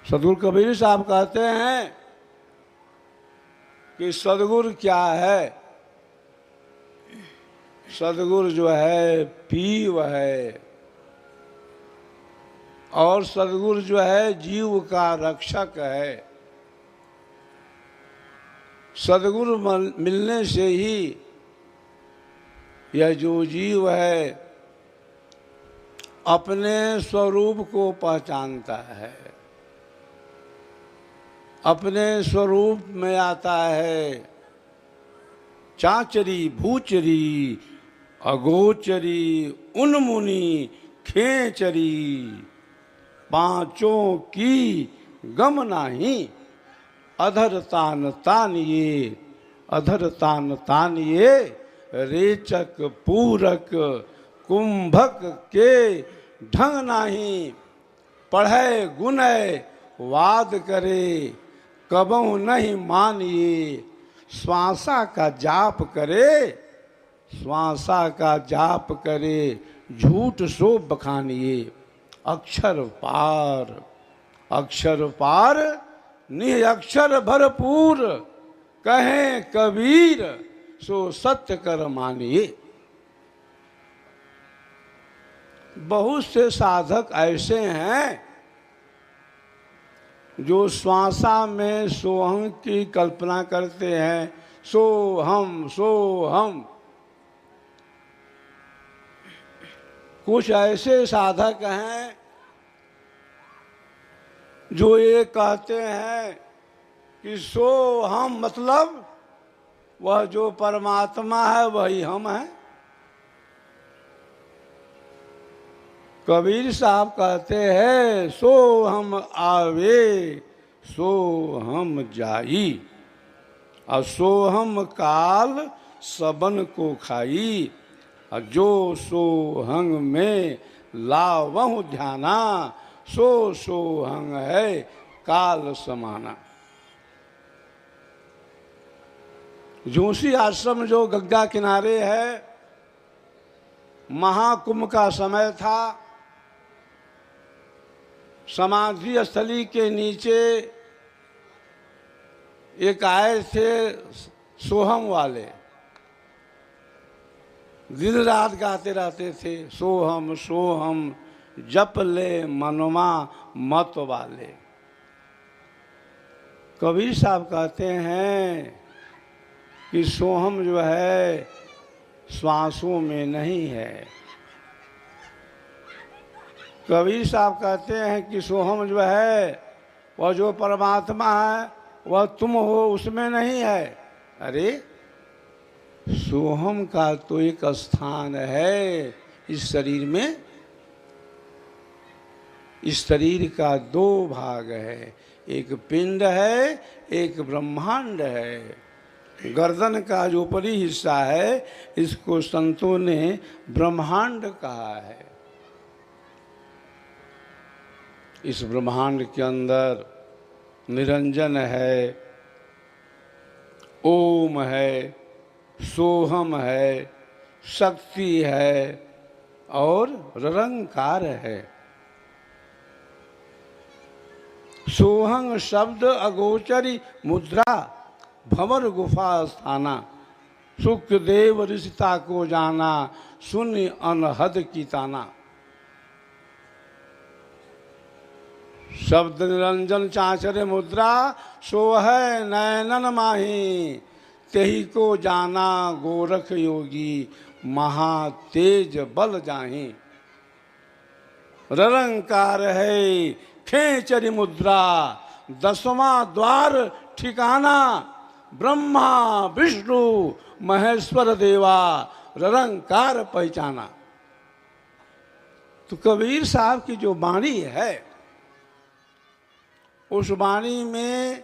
सदगुरु कबीर साहब कहते हैं कि सदगुरु क्या है? सदगुरु जो है पीव है, और सदगुरु जो है जीव का रक्षक है। सदगुरु मिलने से ही यह जो जीव है अपने स्वरूप को पहचानता है, अपने स्वरूप में आता है। चाचरी भूचरी अगोचरी उन्मुनि खेचरी, पांचों की गम नाही, अधर तान तानिए, अधर तान तानिए, रेचक पूरक कुंभक के ढंग नाही। पढ़े गुनय वाद करे, कबहु नहीं मानिए, श्वासा का जाप करे, श्वासा का जाप करे, झूठ सो बखानिए। अक्षर पार, अक्षर पार निह अक्षर भरपूर, कहें कबीर सो सत्य कर मानिए। बहुत से साधक ऐसे हैं जो श्वासा में सोहम की कल्पना करते हैं। सो हम। कुछ ऐसे साधक हैं जो ये कहते हैं कि सो हम मतलब वह जो परमात्मा है वही हम है। कबीर साहब कहते हैं सो हम आवे सो हम जाई, और सो हम काल सबन को खाई, और जो सोहंग में लावहु ध्याना, सो सोहंग है काल समाना। जोशी आश्रम जो गंगा किनारे है, महाकुंभ का समय था। समाधि स्थली के नीचे एक आए थे सोहम वाले, दिन रात गाते रहते थे सोहम सोहम, जप ले मनमा मत वाले। कबीर साहब कहते हैं कि सोहम जो है श्वासों में नहीं है। कबीर साहब कहते हैं कि सोहम जो है वह जो परमात्मा है वह तुम हो, उसमें नहीं है। अरे सोहम का तो एक स्थान है इस शरीर में। इस शरीर का दो भाग है, एक पिंड है एक ब्रह्मांड है। गर्दन का जो ऊपरी हिस्सा है इसको संतों ने ब्रह्मांड कहा है। इस ब्रह्मांड के अंदर निरंजन है, ओम है, सोहम है, शक्ति है और निरंकार है। सोहंग शब्द अगोचरी मुद्रा, भंवर गुफा स्थाना, सुखदेव ऋषिता को जाना, शून्य अनहद की ताना। शब्द निरंजन चाचर मुद्रा, सो है नैनन माही, तेही को जाना गोरख योगी, महातेज बल जाही। निरंकार है खेचरी मुद्रा, दसवां द्वार ठिकाना, ब्रह्मा विष्णु महेश्वर देवा, निरंकार पहचाना। तो कबीर साहब की जो वाणी है उस वाणी में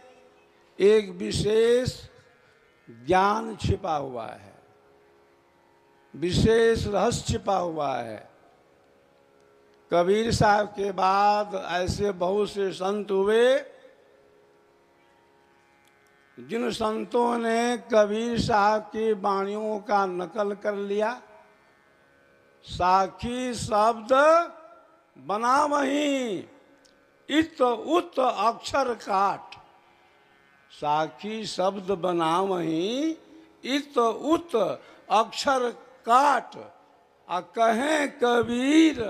एक विशेष ज्ञान छिपा हुआ है, विशेष रहस्य छिपा हुआ है। कबीर साहब के बाद ऐसे बहुत से संत हुए जिन संतों ने कबीर साहब की वाणियों का नकल कर लिया। साखी शब्द बना वहीं, इत उत अक्षर काट, साखी शब्द बनावहीं इत उत अक्षर काट। आ कहें कबीर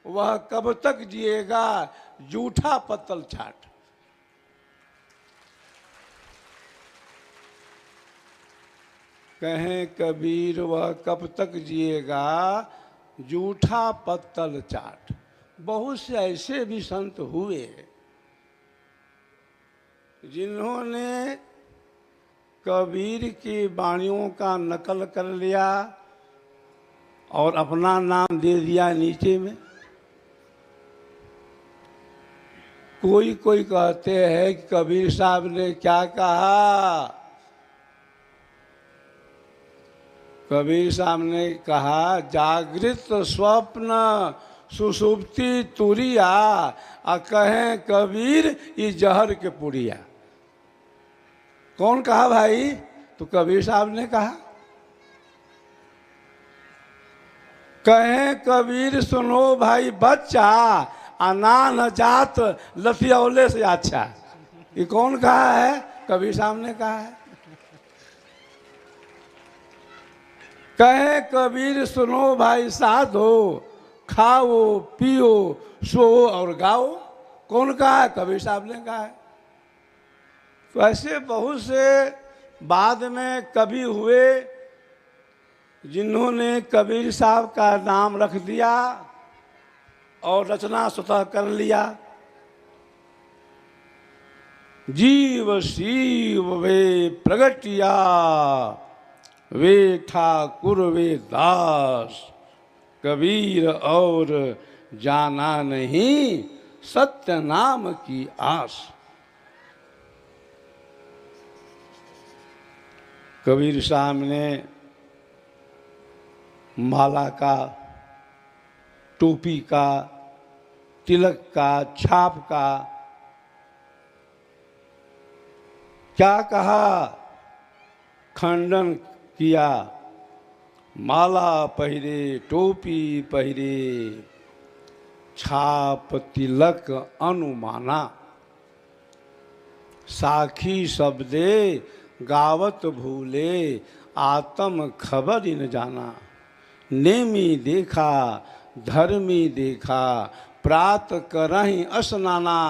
वह कब तक जिएगा जूठा पत्तल चाट। कहें कबीर वह कब तक जिएगा जूठा पत्तल चाट। बहुत से ऐसे भी संत हुए जिन्होंने कबीर की वाणियों का नकल कर लिया और अपना नाम दे दिया नीचे में। कोई कोई कहते हैं कि कबीर साहब ने क्या कहा। कबीर साहब ने कहा जागृत स्वप्न सुसुप्ति तुरिया, आ कहें कबीर ये जहर के पुड़िया। कौन कहा भाई? तो कबीर साहब ने कहा। कहें कबीर सुनो भाई बच्चा, अनान जात लतियौले से अच्छा। ये कौन कहा है? कबीर साहब ने कहा है। कहे कबीर सुनो भाई साधो, खाओ पियो सो और गाओ। कौन कहा है? कबीर साहब ने कहा है। तो ऐसे बहुत से बाद में कवि हुए जिन्होंने कबीर साहब का नाम रख दिया और रचना स्वतः कर लिया। जीव शिव वे प्रगटिया, वे ठाकुर वे दास, कबीर और जाना नहीं सत्य नाम की आस। कबीर साहब ने माला का, टोपी का, तिलक का, छाप का क्या कहा? खंडन किया। माला पहिरे, टोपी पहिरे, छाप तिलक अनुमाना। साखी शब्दे गावत भूले, आत्म खबर न जाना। नेमी देखा धर्मी देखा, प्रात करहि स्नाना।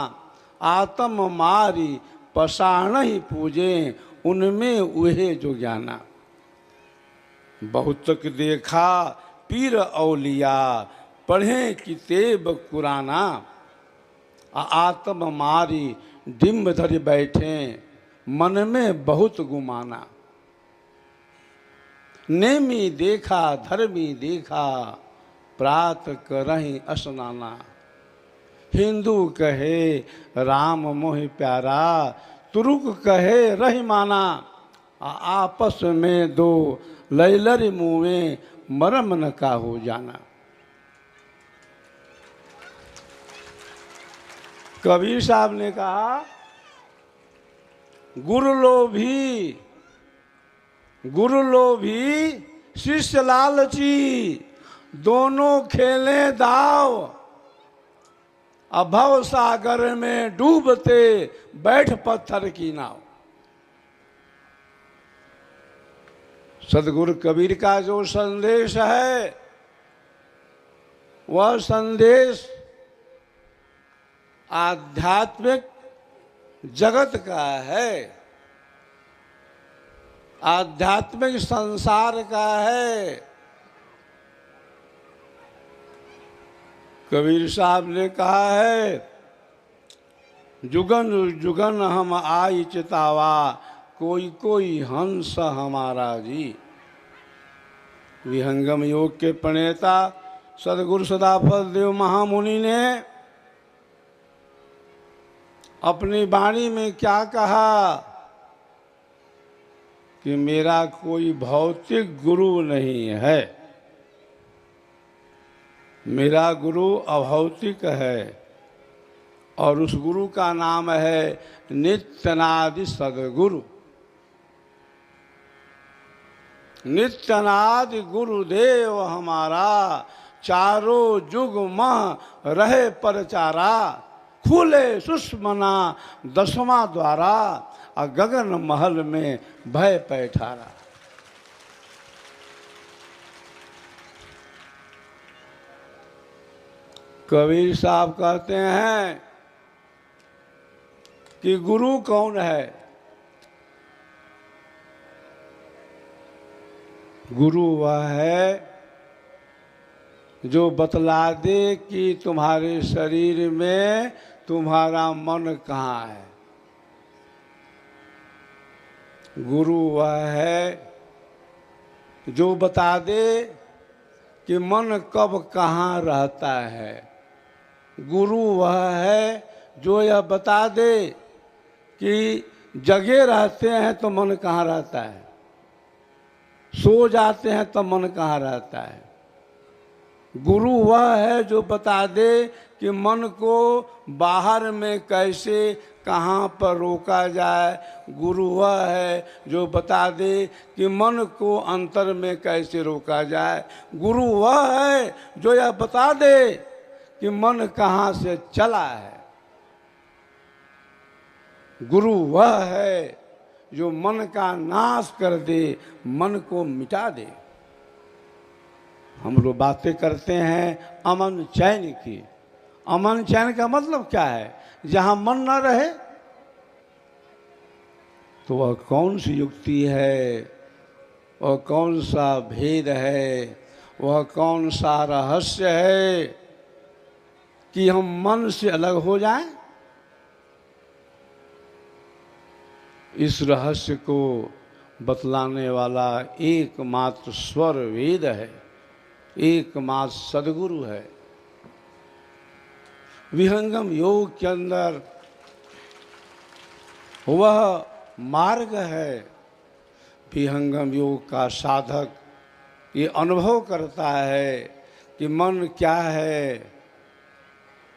आत्म मारी पसाण ही पूजे, उनमें उहे जो ज्ञाना। बहुत तक देखा पीर औलिया, पढ़े कितेब कुराना। आत्म मारी डिम्ब धरि बैठे, मन में बहुत गुमाना। नेमी देखा धर्मी देखा, प्रात करहि स्नाना। हिंदू कहे राम मोहि प्यारा, तुरुक कहे रही माना। आपस में दो लैलर मुँहे, मरम न का हो जाना। कबीर साहब ने कहा गुरु लोभी शिष्य लालची, दोनों खेले दाव। अभव सागर में डूबते, बैठ पत्थर की नाव। सदगुरु कबीर का जो संदेश है, वह संदेश आध्यात्मिक जगत का है, आध्यात्मिक संसार का है। कबीर साहब ने कहा है जुगन जुगन हम आई चितावा, कोई कोई हंस हमारा जी। विहंगम योग के प्रणेता सदगुरु सदाफल देव महामुनि ने अपनी वाणी में क्या कहा कि मेरा कोई भौतिक गुरु नहीं है, मेरा गुरु अभौतिक है और उस गुरु का नाम है नित्यनादि सदगुरु। नित्यनादि गुरुदेव हमारा, चारों जुग मह रहे परचारा। खुले सुषमना 10वां द्वारा, और गगन महल में भय पैठारा। कबीर साहब कहते हैं कि गुरु कौन है? गुरु वह है जो बतला दे कि तुम्हारे शरीर में तुम्हारा मन कहाँ है। गुरु वह है जो बता दे कि मन कब कहाँ रहता है। गुरु वह है जो यह बता दे कि जगे रहते हैं तो मन कहाँ रहता है, सो जाते हैं तो मन कहाँ रहता है। गुरु वह है जो बता दे कि मन को बाहर में कैसे कहाँ पर रोका जाए। गुरु वह है जो बता दे कि मन को अंतर में कैसे रोका जाए। गुरु वह है जो यह बता दे कि मन कहाँ से चला है। गुरु वह है जो मन का नाश कर दे, मन को मिटा दे। हम लोग बातें करते हैं अमन चैन की। अमन चैन का मतलब क्या है? जहां मन न रहे तो वह कौन सी युक्ति है, वह कौन सा भेद है, वह कौन सा रहस्य है कि हम मन से अलग हो जाएं? इस रहस्य को बतलाने वाला एकमात्र स्वर वेद है, एकमात्र सदगुरु है। विहंगम योग के अंदर वह मार्ग है। विहंगम योग का साधक ये अनुभव करता है कि मन क्या है,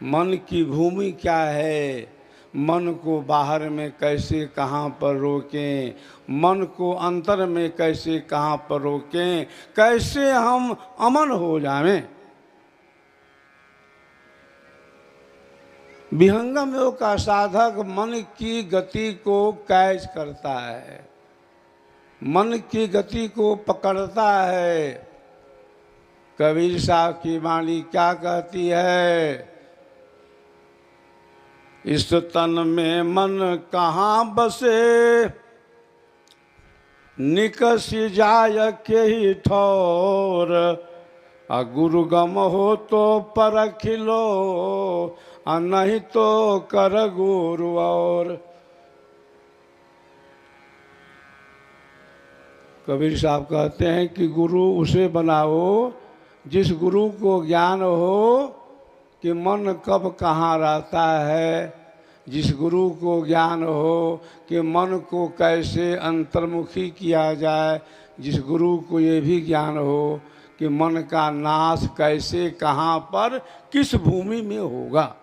मन की भूमि क्या है, मन को बाहर में कैसे कहाँ पर रोकें, मन को अंतर में कैसे कहाँ पर रोकें, कैसे हम अमन हो जाएं। विहंगम योग का साधक मन की गति को कैच करता है, मन की गति को पकड़ता है। कबीर साहब की वाणी क्या कहती है? इस तन में मन कहाँ बसे, निकस जाय के ही ठौर। गुरुगम हो तो परख लो, नहीं तो कर गुरु और। कबीर साहब कहते हैं कि गुरु उसे बनाओ जिस गुरु को ज्ञान हो कि मन कब कहाँ रहता है, जिस गुरु को ज्ञान हो कि मन को कैसे अंतर्मुखी किया जाए, जिस गुरु को ये भी ज्ञान हो कि मन का नाश कैसे कहाँ पर किस भूमि में होगा।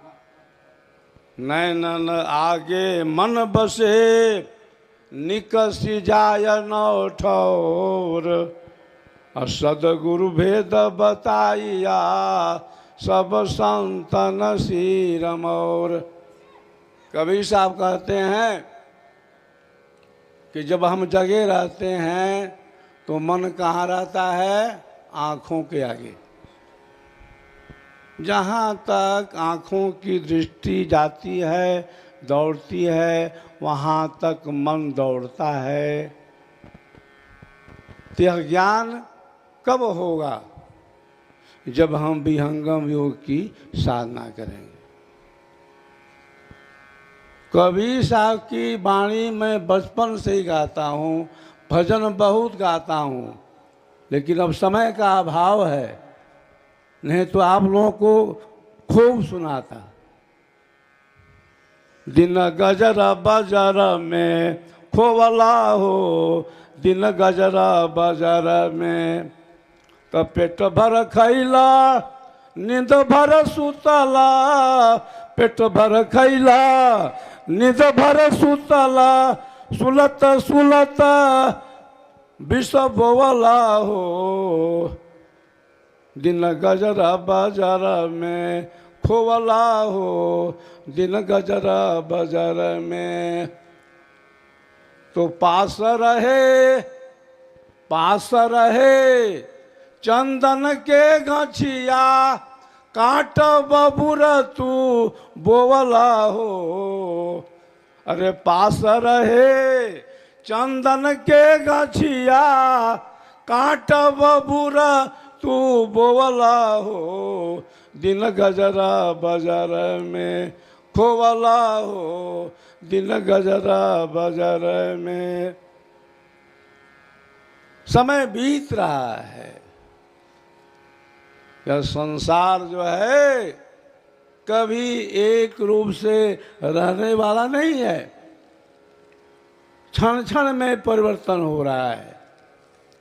नैनन आगे मन बसे, निकस जाय नौ ठौर। सदगुरु भेद बताइया, सब संतन सिरम और। कबीर साहब कहते हैं कि जब हम जगे रहते हैं तो मन कहाँ रहता है? आँखों के आगे। जहाँ तक आँखों की दृष्टि जाती है, दौड़ती है, वहाँ तक मन दौड़ता है। तो यह ज्ञान कब होगा? जब हम विहंगम योग की साधना करेंगे। कबीर साहब की वाणी मैं बचपन से ही गाता हूँ, भजन बहुत गाता हूँ, लेकिन अब समय का अभाव है, नहीं तो आप लोगों को खूब सुनाता। दिन गजर बाजार में खोवला हो, दिन गजर बाजार में। तो पेट भर खैला, नींद भर सुतला, पेट भर खैला, नींद भर सुतला, सुलत सुलत विष बोवला हो। दिन गजरा बाजार में खोवला हो दिन गजर बजर में। तो पास रहे चंदन के गछिया, काट बबुर तू बोवला हो। अरे पास रहे चंदन के गछिया, काट बबुर तू बोवला हो। दिन गजरा बजर में खोवला हो दिन गजरा बजर में। समय बीत रहा है, यह संसार जो है कभी एक रूप से रहने वाला नहीं है, क्षण क्षण में परिवर्तन हो रहा है।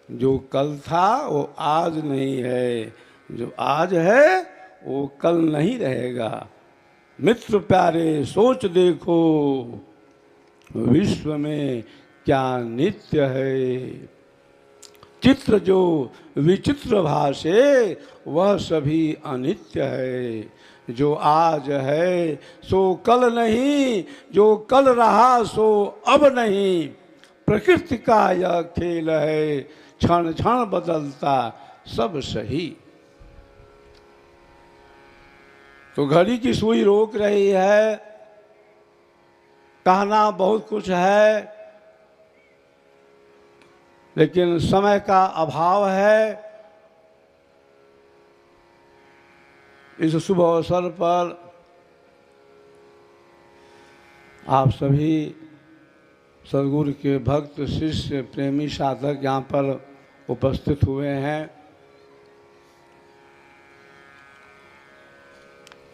जो कल था वो आज नहीं है, जो आज है वो कल नहीं रहेगा। मित्र प्यारे सोच देखो, विश्व में क्या नित्य है। चित्र जो विचित्र भाषे वह सभी अनित्य है। जो आज है सो कल नहीं, जो कल रहा सो अब नहीं। प्रकृति का यह खेल है, क्षण क्षण बदलता सब सही। तो घड़ी की सुई रोक रही है, कहना बहुत कुछ है, लेकिन समय का अभाव है। इस शुभ अवसर पर आप सभी सद्गुरु के भक्त शिष्य प्रेमी साधक यहाँ पर उपस्थित हुए हैं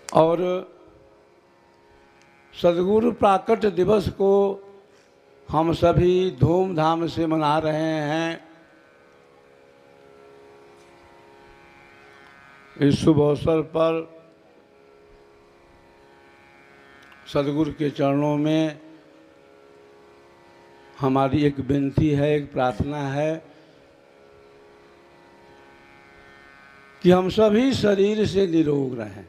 और सद्गुरु प्राकट्य दिवस को हम सभी धूमधाम से मना रहे हैं। इस शुभ अवसर पर सद्गुरु के चरणों में हमारी एक विनती है, एक प्रार्थना है कि हम सभी शरीर से निरोग रहें,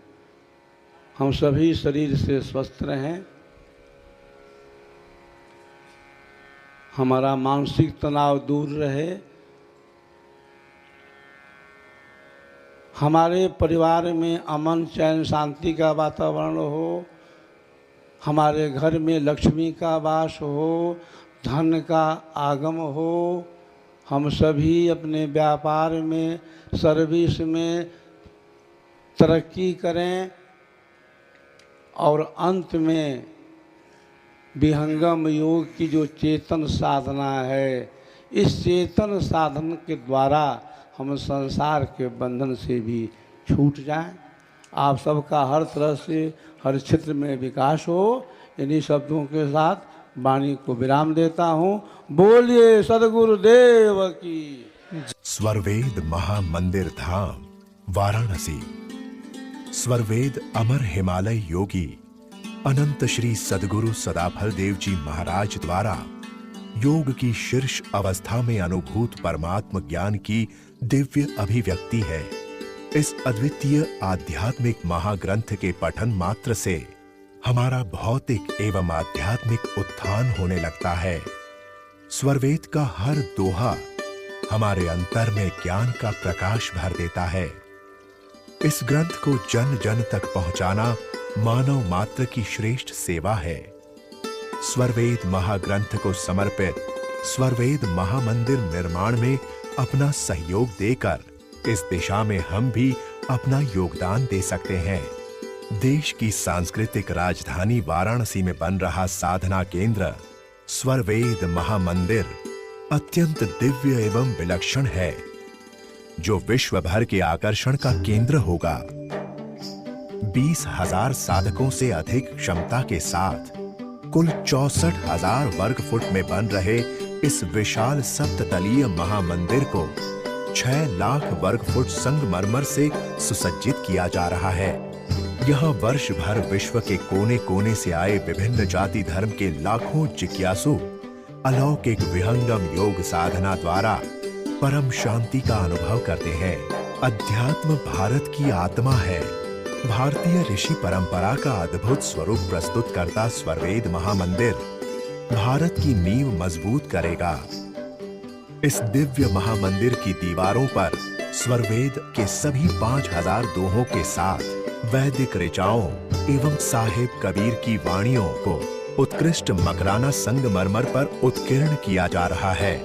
हम सभी शरीर से स्वस्थ रहें, हमारा मानसिक तनाव दूर रहे, हमारे परिवार में अमन चैन शांति का वातावरण हो, हमारे घर में लक्ष्मी का वास हो, धन का आगम हो, हम सभी अपने व्यापार में सर्विस में तरक्की करें और अंत में विहंगम योग की जो चेतन साधना है, इस चेतन साधन के द्वारा हम संसार के बंधन से भी छूट जाएं। आप सबका हर तरह से हर क्षेत्र में विकास हो। इन्हीं शब्दों के साथ वाणी को विराम देता हूँ। बोलिए सद्गुरुदेव की। स्वरवेद महामंदिर धाम वाराणसी। स्वरवेद अमर हिमालय योगी अनंत श्री सद्गुरु सदाफल देव जी महाराज द्वारा योग की शीर्ष अवस्था में अनुभूत परमात्म ज्ञान की दिव्य अभिव्यक्ति है। इस अद्वितीय आध्यात्मिक महाग्रंथ के पठन मात्र से हमारा भौतिक एवं आध्यात्मिक उत्थान होने लगता है। स्वरवेद का हर दोहा हमारे अंतर में ज्ञान का प्रकाश भर देता है। इस ग्रंथ को जन जन तक पहुंचाना मानव मात्र की श्रेष्ठ सेवा है। स्वरवेद महाग्रंथ को समर्पित स्वरवेद महामंदिर निर्माण में अपना सहयोग देकर इस दिशा में हम भी अपना योगदान दे सकते हैं। देश की सांस्कृतिक राजधानी वाराणसी में बन रहा साधना केंद्र स्वरवेद महामंदिर अत्यंत दिव्य एवं विलक्षण है, जो विश्व भर के आकर्षण का केंद्र होगा। 20,000 साधकों से अधिक क्षमता के साथ कुल 64,000 वर्ग फुट में बन रहे इस विशाल सप्ततलीय महामंदिर को 6 लाख वर्ग फुट संगमरमर से सुसज्जित किया जा रहा है। यहाँ वर्ष भर विश्व के कोने कोने से आए विभिन्न जाति धर्म के लाखों जिज्ञासु अलौकिक विहंगम योग साधना द्वारा परम शांति का अनुभव करते हैं। अध्यात्म भारत की आत्मा है। भारतीय ऋषि परंपरा का अद्भुत स्वरूप प्रस्तुत करता स्वरवेद महामंदिर भारत की नींव मजबूत करेगा। इस दिव्य महामंदिर की दीवारों पर स्वरवेद के सभी 5000 दोहों के साथ वैदिक ऋचाओं एवं साहिब कबीर की वाणियों को उत्कृष्ट मकराना संगमरमर पर उत्कीर्ण किया जा रहा है।